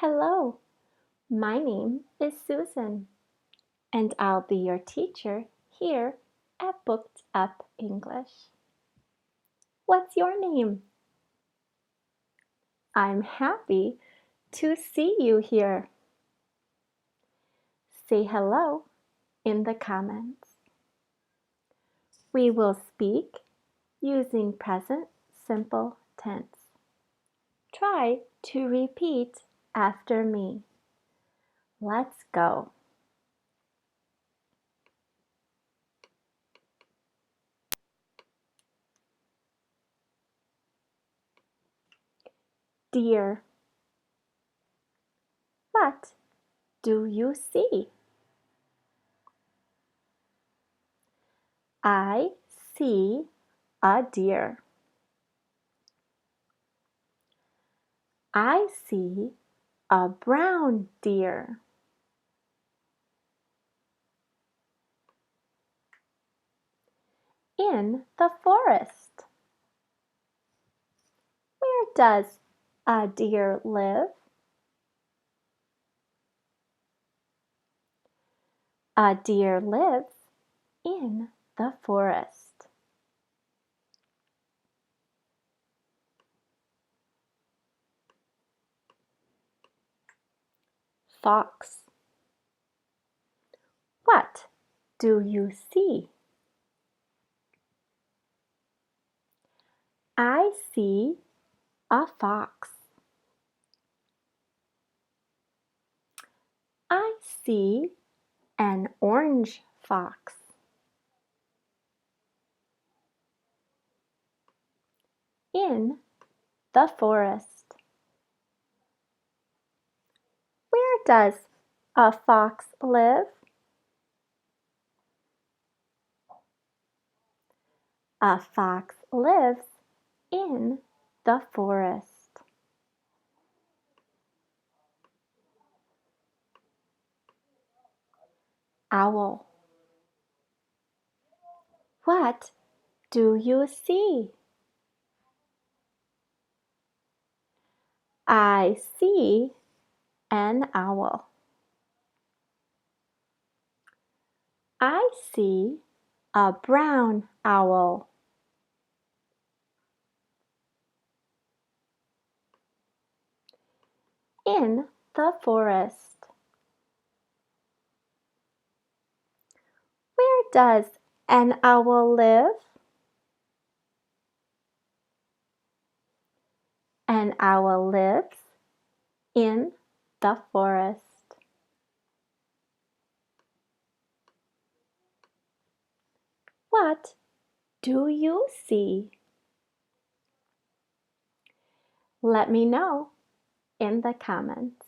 Hello, my name is Susan, and I'll be your teacher here at Booked Up English. What's your name? I'm happy to see you here. Say hello in the comments. We will speak using present simple tense. Try to repeat after me. Let's go. Dear, what do you see? I see a deer. I see a brown deer. In the forest. Where does a deer live? A deer lives in the forest. Fox. What do you see? I see a fox. I see an orange fox. In the forest. Where does a fox live? A fox lives in the forest. Owl. What do you see? I see an owl. I see a brown owl. In the forest. Where does an owl live? An owl lives in the forest. What do you see? Let me know in the comments.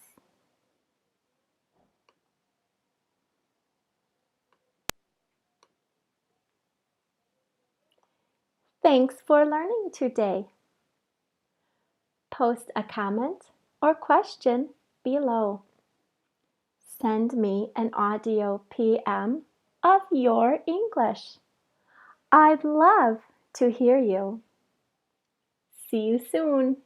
Thanks for learning today. Post a comment or question below. Send me an audio PM of your English. I'd love to hear you. See you soon.